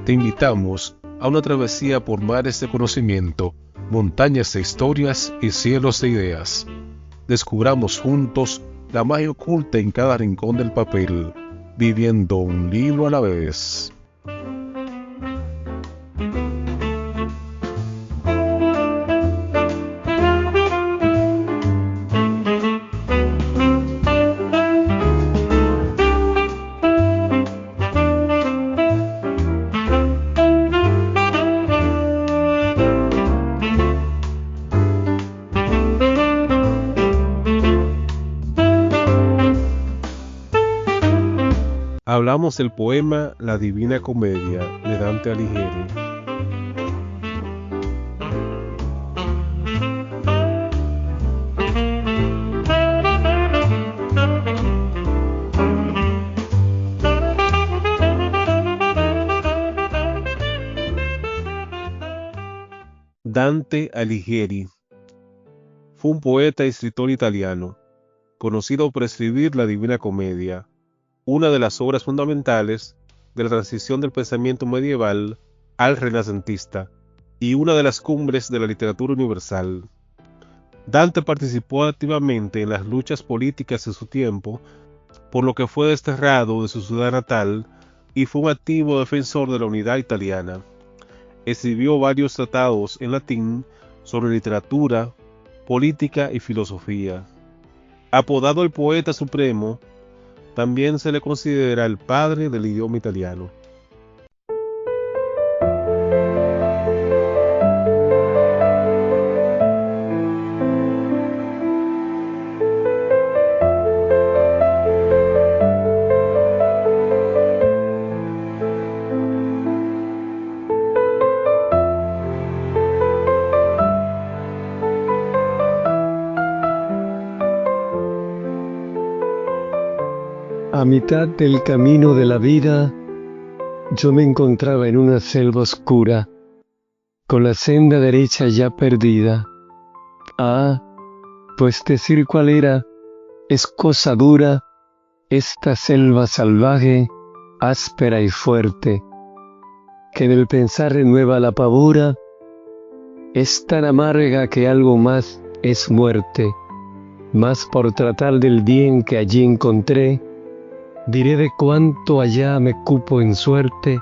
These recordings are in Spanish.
Te invitamos a una travesía por mares de conocimiento, montañas de historias y cielos de ideas. Descubramos juntos la magia oculta en cada rincón del papel, viviendo un libro a la vez. Hablamos del poema La Divina Comedia de Dante Alighieri. Dante Alighieri fue un poeta y escritor italiano, conocido por escribir la Divina Comedia, una de las obras fundamentales de la transición del pensamiento medieval al renacentista y una de las cumbres de la literatura universal. Dante participó activamente en las luchas políticas de su tiempo, por lo que fue desterrado de su ciudad natal y fue un activo defensor de la unidad italiana. Escribió varios tratados en latín sobre literatura, política y filosofía. Apodado el poeta supremo, también se le considera el padre del idioma italiano. A mitad del camino de la vida, yo me encontraba en una selva oscura, con la senda derecha ya perdida. Pues decir cuál era, es cosa dura, esta selva salvaje, áspera y fuerte, que en el pensar renueva la pavura, es tan amarga que algo más es muerte, mas por tratar del bien que allí encontré, diré de cuánto allá me cupo en suerte,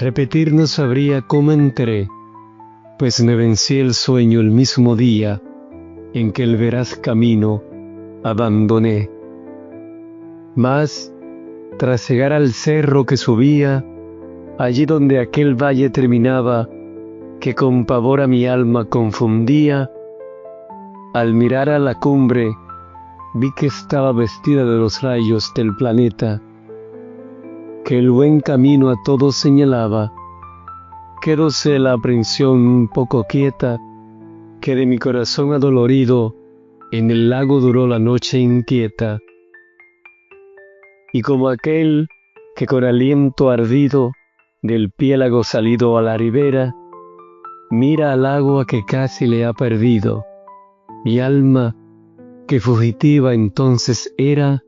repetir no sabría cómo entré, pues me vencí el sueño el mismo día en que el veraz camino abandoné. Mas, tras llegar al cerro que subía, allí donde aquel valle terminaba, que con pavor a mi alma confundía, al mirar a la cumbre, vi que estaba vestida de los rayos del planeta, que el buen camino a todos señalaba. Quedóse la aprensión un poco quieta, que de mi corazón adolorido en el lago duró la noche inquieta. Y como aquel que con aliento ardido del piélago salido a la ribera, mira al agua que casi le ha perdido, mi alma, que fugitiva entonces era,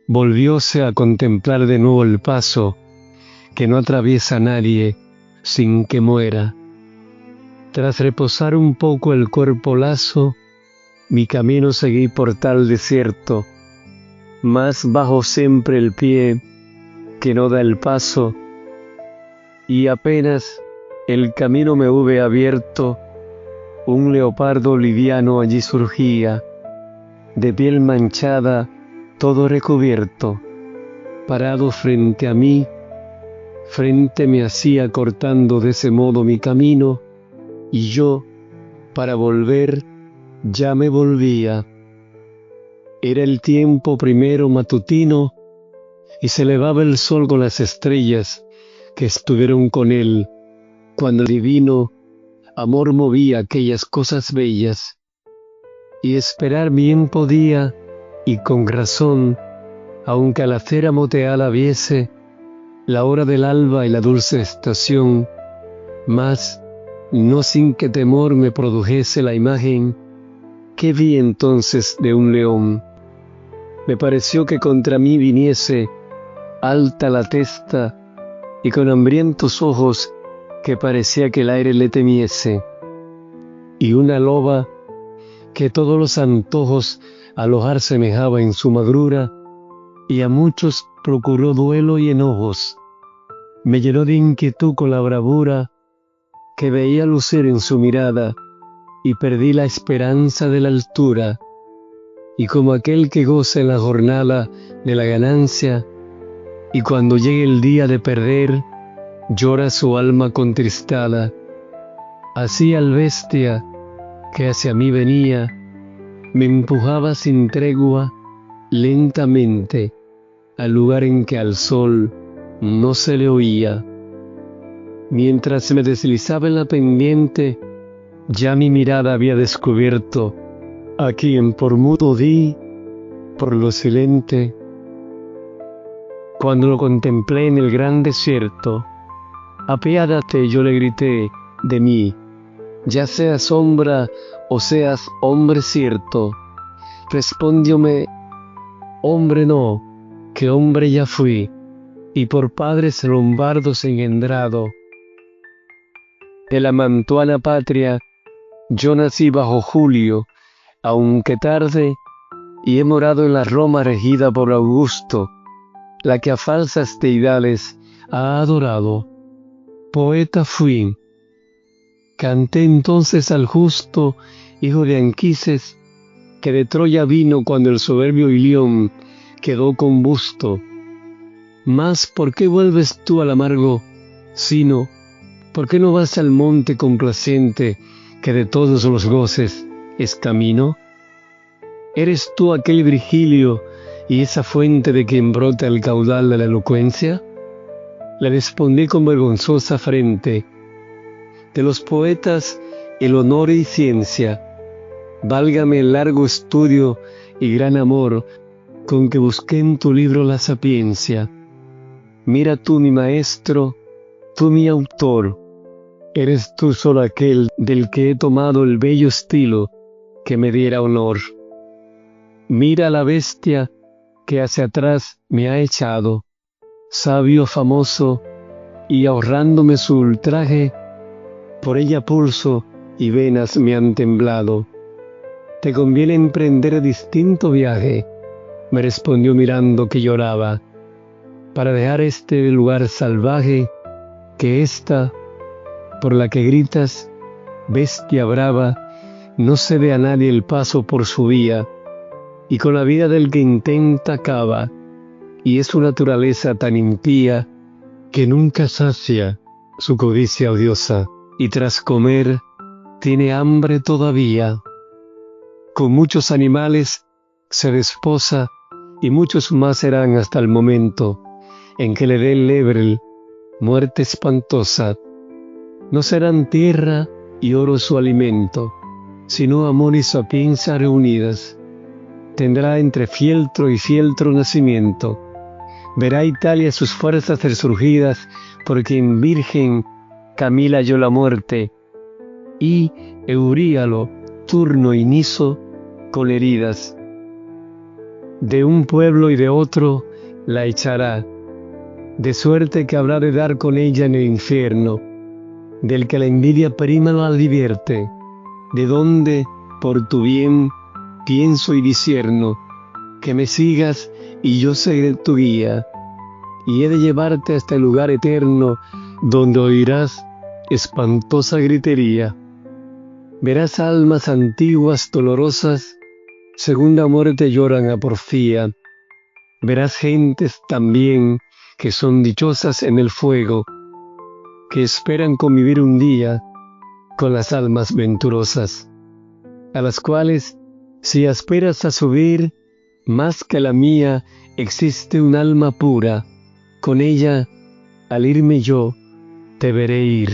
volvióse a contemplar de nuevo el paso que no atraviesa nadie sin que muera. Tras reposar un poco el cuerpo lazo, mi camino seguí por tal desierto, más bajo siempre el pie que no da el paso, y apenas el camino me hube abierto, un leopardo liviano allí surgía, de piel manchada, todo recubierto, parado frente a mí, frente me hacía cortando de ese modo mi camino, y yo, para volver, ya me volvía. Era el tiempo primero matutino, y se elevaba el sol con las estrellas que estuvieron con él, cuando el divino amor movía aquellas cosas bellas. Y esperar bien podía, y con razón, aunque a la cera moteada viese la hora del alba y la dulce estación, mas no sin que temor me produjese la imagen que vi entonces de un león. Me pareció que contra mí viniese, alta la testa, y con hambrientos ojos que parecía que el aire le temiese, y una loba que todos los antojos alojar semejaba en su magrura, y a muchos procuró duelo y enojos. Me llenó de inquietud con la bravura que veía lucir en su mirada, y perdí la esperanza de la altura, y como aquel que goza en la jornada de la ganancia, y cuando llegue el día de perder, llora su alma contristada, así al bestia que hacia mí venía, me empujaba sin tregua, lentamente, al lugar en que al sol no se le oía. Mientras me deslizaba en la pendiente, ya mi mirada había descubierto a quien por mudo di, por lo silente. Cuando lo contemplé en el gran desierto, apiádate, yo le grité, de mí, ya seas sombra o seas hombre cierto. Respondióme, hombre no, que hombre ya fui, y por padres lombardos engendrado. De la mantuana patria, yo nací bajo Julio, aunque tarde, y he morado en la Roma regida por Augusto, la que a falsas deidades ha adorado. Poeta fui. Canté entonces al justo, hijo de Anquises, que de Troya vino cuando el soberbio Ilión quedó combusto. Mas, ¿por qué vuelves tú al amargo sino? ¿Por qué no vas al monte complaciente que de todos los goces es camino? ¿Eres tú aquel Virgilio y esa fuente de quien brota el caudal de la elocuencia? Le respondí con vergonzosa frente, de los poetas el honor y ciencia, válgame el largo estudio y gran amor con que busqué en tu libro la sapiencia. Mira tú mi maestro, tú mi autor, eres tú solo aquel del que he tomado el bello estilo que me diera honor. Mira la bestia que hacia atrás me ha echado, sabio famoso, y ahorrándome su ultraje, por ella pulso y venas me han temblado. Te conviene emprender distinto viaje, me respondió mirando que lloraba, para dejar este lugar salvaje, que esta, por la que gritas, bestia brava, no cede a nadie el paso por su vía, y con la vida del que intenta acaba, y es su naturaleza tan impía, que nunca sacia su codicia odiosa, y tras comer, tiene hambre todavía. Con muchos animales se desposa, y muchos más serán hasta el momento en que le dé el lebrel muerte espantosa. No serán tierra y oro su alimento, sino amor y sapiencia reunidas. Tendrá entre fieltro y fieltro nacimiento. Verá Italia sus fuerzas resurgidas, porque en virgen Camila halló la muerte, y Euríalo, Turno y Niso, con heridas. De un pueblo y de otro la echará, de suerte que habrá de dar con ella en el infierno, del que la envidia prima la divierte, de donde, por tu bien, pienso y discierno, que me sigas y yo seré tu guía, y he de llevarte hasta el lugar eterno, donde oirás espantosa gritería. Verás almas antiguas dolorosas, segunda muerte lloran a porfía. Verás gentes también que son dichosas en el fuego, que esperan convivir un día con las almas venturosas, a las cuales, si aspiras a subir, más que la mía existe un alma pura, con ella, al irme yo, te veré ir.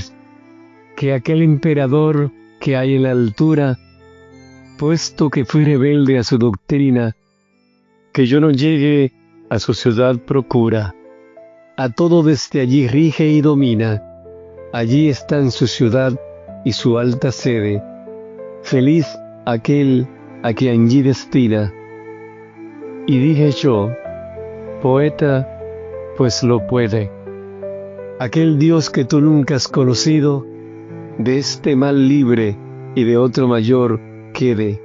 Que aquel emperador que hay en la altura, puesto que fui rebelde a su doctrina, que yo no llegue a su ciudad procura. A todo desde allí rige y domina, allí está en su ciudad y su alta sede. Feliz aquel a quien allí destina. Y dije yo, poeta, pues lo puede. aquel Dios que tú nunca has conocido, de este mal libre y de otro mayor quede.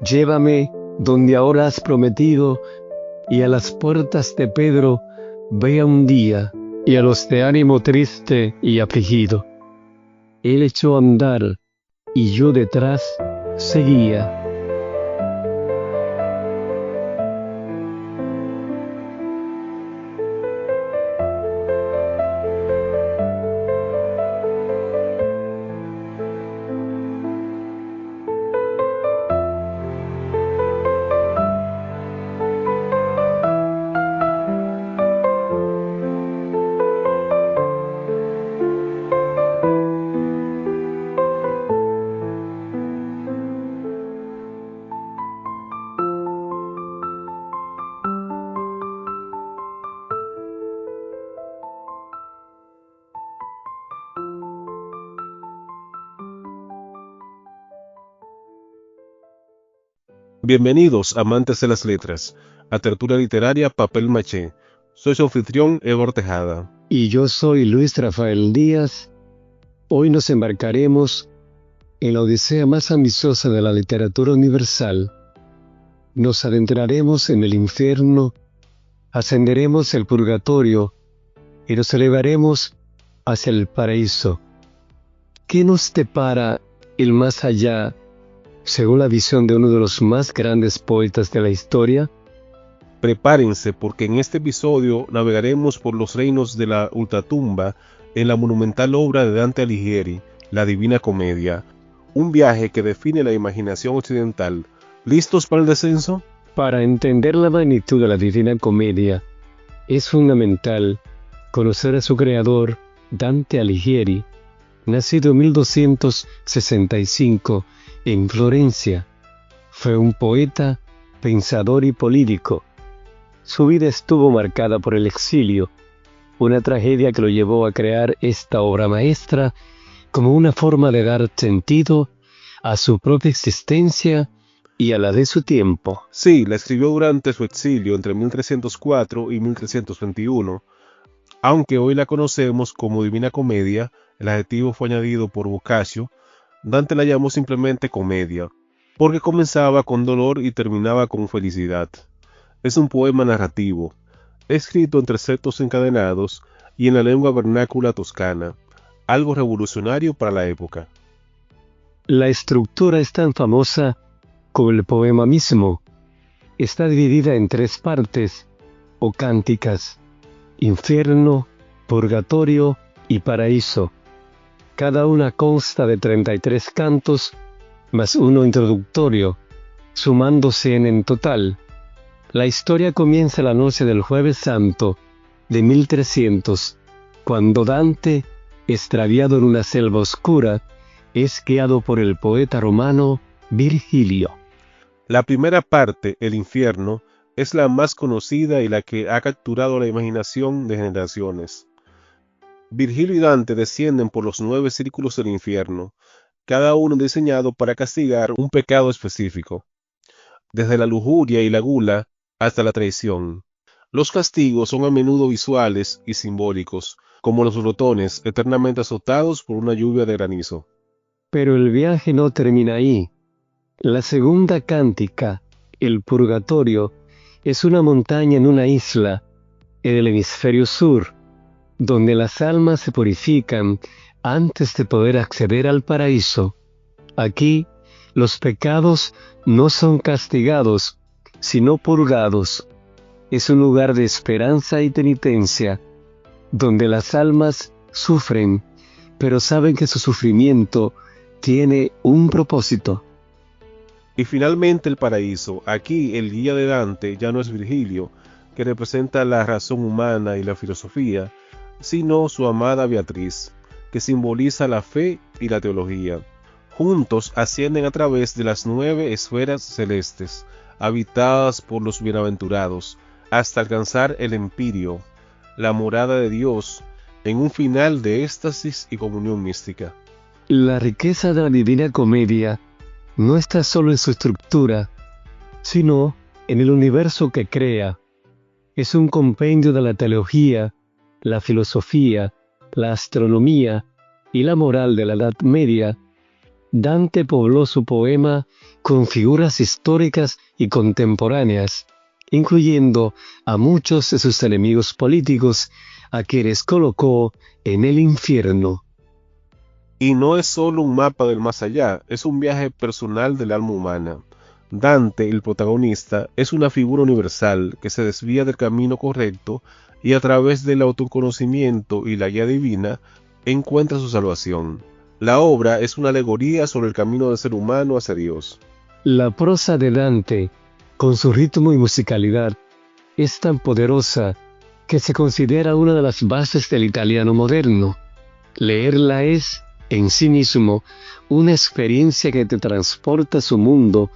Llévame donde ahora has prometido, y a las puertas de Pedro vea un día, y a los de ánimo triste y afligido. Él echó a andar, y yo detrás seguía. Bienvenidos, amantes de las letras, a Tertulia Literaria Papel Maché. Soy su anfitrión, Evo Tejada. Y yo soy Luis Rafael Díaz. Hoy nos embarcaremos en la odisea más ambiciosa de la literatura universal. Nos adentraremos en el infierno, ascenderemos el purgatorio y nos elevaremos hacia el paraíso. ¿Qué nos depara el más allá, según la visión de uno de los más grandes poetas de la historia? Prepárense porque en este episodio navegaremos por los reinos de la ultratumba en la monumental obra de Dante Alighieri, La Divina Comedia, un viaje que define la imaginación occidental. ¿Listos para el descenso? Para entender la magnitud de la Divina Comedia, es fundamental conocer a su creador, Dante Alighieri, nacido en 1265 en Florencia. Fue un poeta, pensador y político. Su vida estuvo marcada por el exilio, una tragedia que lo llevó a crear esta obra maestra como una forma de dar sentido a su propia existencia y a la de su tiempo. Sí, la escribió durante su exilio entre 1304 y 1321. Aunque hoy la conocemos como Divina Comedia, el adjetivo fue añadido por Boccaccio. Dante la llamó simplemente comedia, porque comenzaba con dolor y terminaba con felicidad. Es un poema narrativo, escrito en tercetos encadenados y en la lengua vernácula toscana, algo revolucionario para la época. La estructura es tan famosa como el poema mismo. Está dividida en 3 partes, o cánticas: infierno, purgatorio y paraíso. Cada una consta de 33 cantos, más uno introductorio, sumándose en total. La historia comienza la noche del Jueves Santo de 1300, cuando Dante, extraviado en una selva oscura, es guiado por el poeta romano Virgilio. La primera parte, el infierno, es la más conocida y la que ha capturado la imaginación de generaciones. Virgilio y Dante descienden por los 9 círculos del infierno, cada uno diseñado para castigar un pecado específico, desde la lujuria y la gula hasta la traición. Los castigos son a menudo visuales y simbólicos, como los glotones eternamente azotados por una lluvia de granizo. Pero el viaje no termina ahí. La segunda cántica, el purgatorio, es una montaña en una isla, en el hemisferio sur, donde las almas se purifican antes de poder acceder al paraíso. Aquí, los pecados no son castigados, sino purgados. Es un lugar de esperanza y penitencia, donde las almas sufren, pero saben que su sufrimiento tiene un propósito. Y finalmente el paraíso. Aquí el guía de Dante ya no es Virgilio, que representa la razón humana y la filosofía, sino su amada Beatriz, que simboliza la fe y la teología. Juntos ascienden a través de las 9 esferas celestes, habitadas por los bienaventurados, hasta alcanzar el Empirio, la morada de Dios, en un final de éxtasis y comunión mística. La riqueza de la Divina Comedia no está solo en su estructura, sino en el universo que crea. Es un compendio de la teología, la filosofía la astronomía y la moral de la Edad Media, Dante pobló su poema con figuras históricas y contemporáneas, incluyendo a muchos de sus enemigos políticos, a quienes colocó en el infierno. Y no es solo un mapa del más allá, es un viaje personal del alma humana. Dante, el protagonista, es una figura universal que se desvía del camino correcto y a través del autoconocimiento y la guía divina encuentra su salvación. La obra es una alegoría sobre el camino del ser humano hacia Dios. La prosa de Dante, con su ritmo y musicalidad, es tan poderosa que se considera una de las bases del italiano moderno. Leerla es, en sí mismo, una experiencia que te transporta a su mundo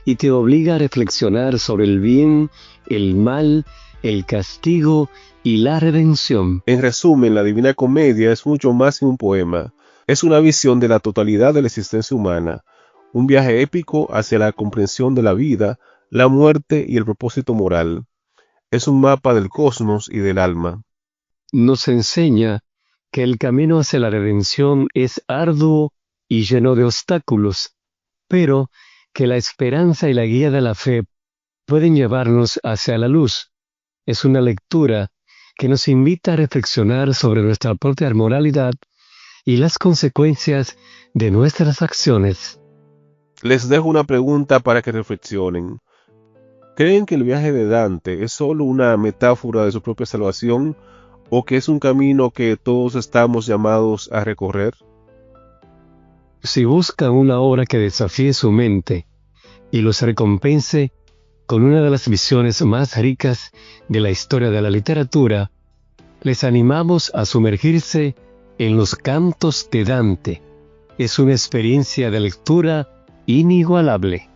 y te obliga a reflexionar sobre el bien, el mal, el castigo y la redención. En resumen, la Divina Comedia es mucho más que un poema. Es una visión de la totalidad de la existencia humana, un viaje épico hacia la comprensión de la vida, la muerte y el propósito moral. Es un mapa del cosmos y del alma. Nos enseña que el camino hacia la redención es arduo y lleno de obstáculos, pero que la esperanza y la guía de la fe pueden llevarnos hacia la luz. Es una lectura que nos invita a reflexionar sobre nuestra propia moralidad y las consecuencias de nuestras acciones. Les dejo una pregunta para que reflexionen. ¿Creen que el viaje de Dante es solo una metáfora de su propia salvación o que es un camino que todos estamos llamados a recorrer? Si buscan una obra que desafíe su mente y los recompense con una de las visiones más ricas de la historia de la literatura, les animamos a sumergirse en los cantos de Dante. Es una experiencia de lectura inigualable.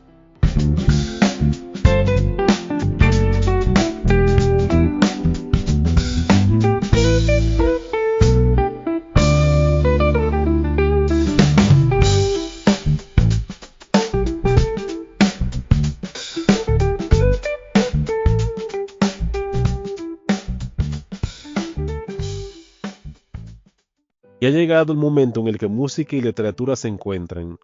Y ha llegado el momento en el que música y literatura se encuentran.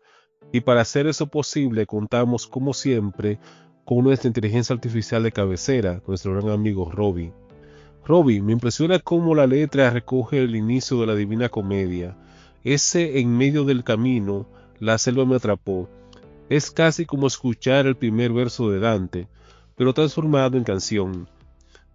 Y para hacer eso posible contamos, como siempre, con nuestra inteligencia artificial de cabecera, nuestro gran amigo Robbie. Robbie, me impresiona cómo la letra recoge el inicio de la Divina Comedia. Ese en medio del camino, la selva me atrapó. Es casi como escuchar el primer verso de Dante, pero transformado en canción.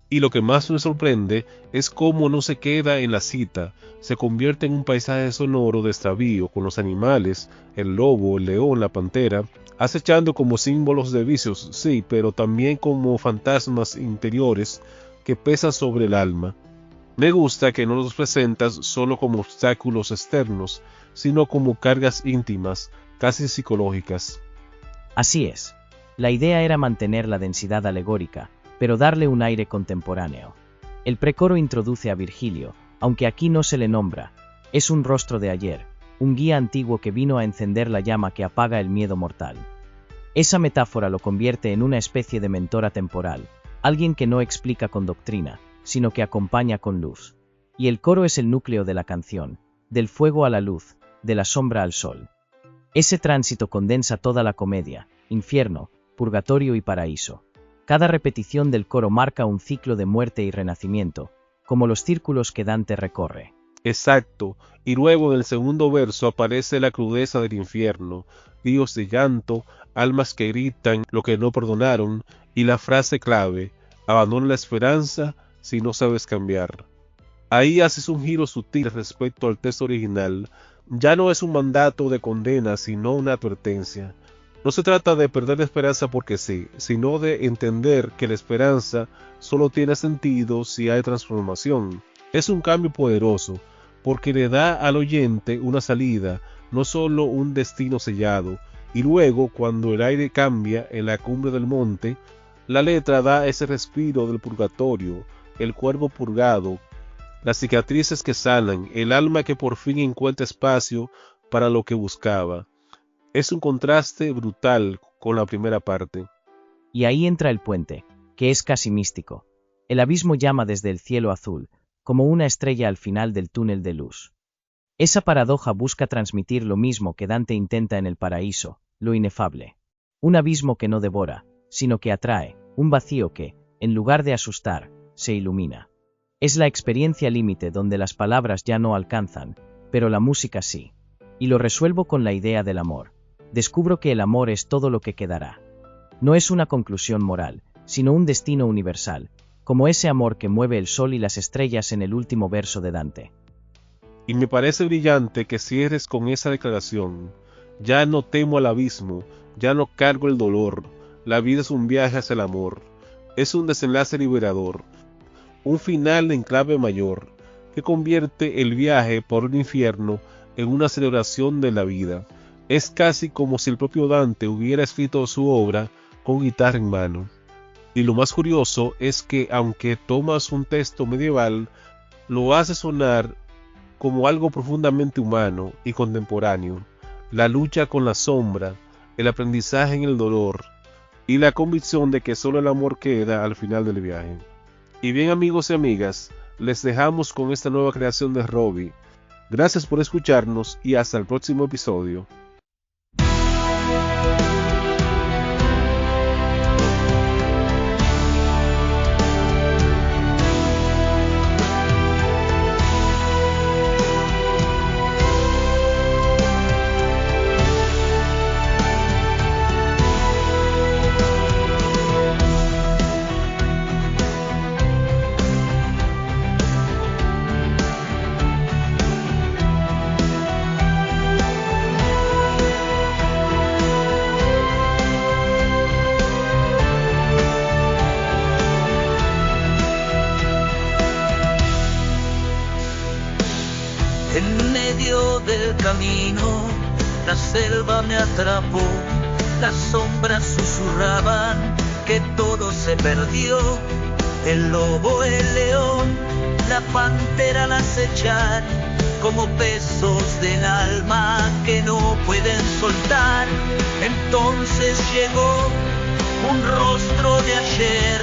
Y lo que más me sorprende es cómo no se queda en la cita, se convierte en un paisaje sonoro de extravío con los animales, el lobo, el león, la pantera, acechando como símbolos de vicios, sí, pero también como fantasmas interiores que pesan sobre el alma. Me gusta que no los presentas solo como obstáculos externos, sino como cargas íntimas, casi psicológicas. Así es. La idea era mantener la densidad alegórica, pero darle un aire contemporáneo. El precoro introduce a Virgilio, aunque aquí no se le nombra. Es un rostro de ayer, un guía antiguo que vino a encender la llama que apaga el miedo mortal. Esa metáfora lo convierte en una especie de mentor atemporal, alguien que no explica con doctrina, sino que acompaña con luz. Y el coro es el núcleo de la canción, del fuego a la luz, de la sombra al sol. Ese tránsito condensa toda la comedia, infierno, purgatorio y paraíso. Cada repetición del coro marca un ciclo de muerte y renacimiento, como los círculos que Dante recorre. Exacto, y luego en el segundo verso aparece la crudeza del infierno, ríos de llanto, almas que gritan lo que no perdonaron, y la frase clave, abandona la esperanza si no sabes cambiar. Ahí haces un giro sutil respecto al texto original, ya no es un mandato de condena, sino una advertencia. No se trata de perder la esperanza porque sí, sino de entender que la esperanza solo tiene sentido si hay transformación. Es un cambio poderoso, porque le da al oyente una salida, no solo un destino sellado. Y luego, cuando el aire cambia en la cumbre del monte, la letra da ese respiro del purgatorio, el cuerpo purgado, las cicatrices que sanan, el alma que por fin encuentra espacio para lo que buscaba. Es un contraste brutal con la primera parte. Y ahí entra el puente, que es casi místico. El abismo llama desde el cielo azul, como una estrella al final del túnel de luz. Esa paradoja busca transmitir lo mismo que Dante intenta en el paraíso, lo inefable. Un abismo que no devora, sino que atrae, un vacío que, en lugar de asustar, se ilumina. Es la experiencia límite donde las palabras ya no alcanzan, pero la música sí. Y lo resuelvo con la idea del amor. Descubro que el amor es todo lo que quedará. No es una conclusión moral, sino un destino universal, como ese amor que mueve el sol y las estrellas en el último verso de Dante. Y me parece brillante que cierres con esa declaración. Ya no temo al abismo, ya no cargo el dolor. La vida es un viaje hacia el amor. Es un desenlace liberador. Un final en clave mayor, que convierte el viaje por un infierno en una celebración de la vida. Es casi como si el propio Dante hubiera escrito su obra con guitarra en mano. Y lo más curioso es que aunque tomas un texto medieval, lo hace sonar como algo profundamente humano y contemporáneo. La lucha con la sombra, el aprendizaje en el dolor y la convicción de que solo el amor queda al final del viaje. Y bien, amigos y amigas, les dejamos con esta nueva creación de Robbie. Gracias por escucharnos y hasta el próximo episodio. En medio del camino, la selva me atrapó, las sombras susurraban que todo se perdió. El lobo, el león, la pantera al acechar, como pesos del alma que no pueden soltar. Entonces llegó un rostro de ayer,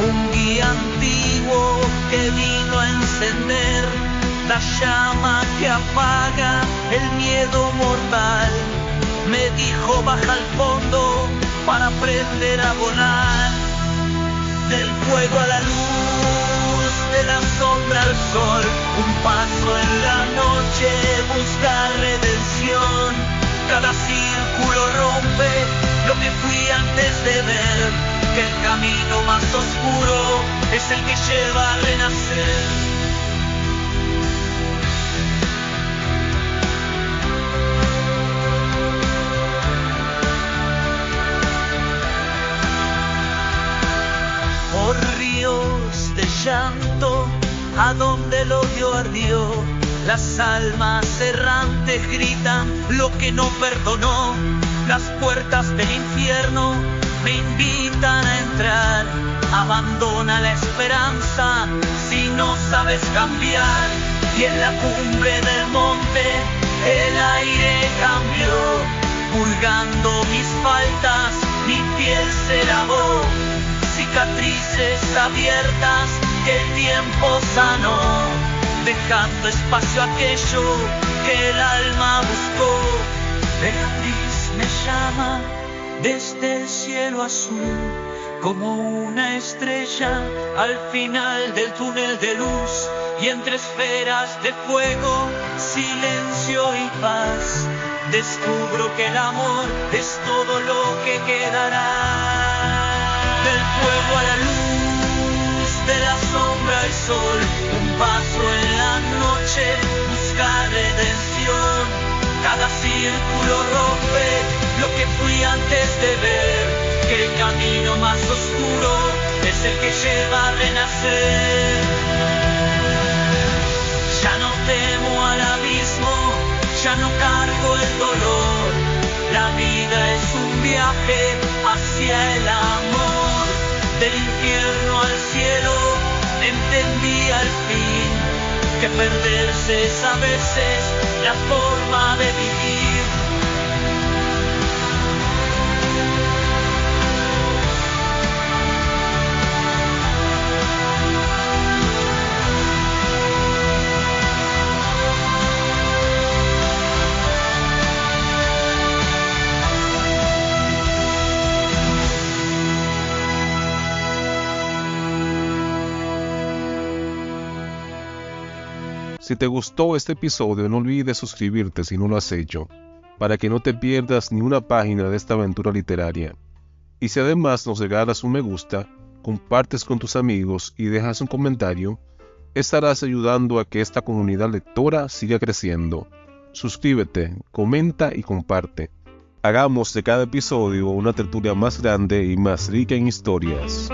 un guía antiguo que vino a encender la llama que apaga el miedo mortal. Me dijo: baja al fondo para aprender a volar. Del fuego a la luz, de la sombra al sol, un paso en la noche busca redención. Cada círculo rompe lo que fui antes de ver, que el camino más oscuro es el que lleva a renacer. Por ríos de llanto, a donde el odio ardió, las almas errantes gritan lo que no perdonó. Las puertas del infierno me invitan a entrar. Abandona la esperanza si no sabes cambiar. Y en la cumbre del monte el aire cambió, purgando mis faltas, mi piel se lavó. Cicatrices abiertas que el tiempo sanó, dejando espacio a aquello que el alma buscó. Beatriz me llama desde el cielo azul, como una estrella al final del túnel de luz. Y entre esferas de fuego, silencio y paz, descubro que el amor es todo lo que quedará. Del fuego a la luz, de la sombra al sol, un paso en la noche busca redención. Cada círculo rompe lo que fui antes de ver, que el camino más oscuro es el que lleva a renacer. Ya no temo al abismo, ya no cargo el dolor. La vida es un viaje hacia el amor. Del infierno al cielo entendí al fin que perderse es a veces la forma de vivir. Si te gustó este episodio, no olvides suscribirte si no lo has hecho, para que no te pierdas ni una página de esta aventura literaria. Y si además nos regalas un me gusta, compartes con tus amigos y dejas un comentario, estarás ayudando a que esta comunidad lectora siga creciendo. Suscríbete, comenta y comparte. Hagamos de cada episodio una tertulia más grande y más rica en historias.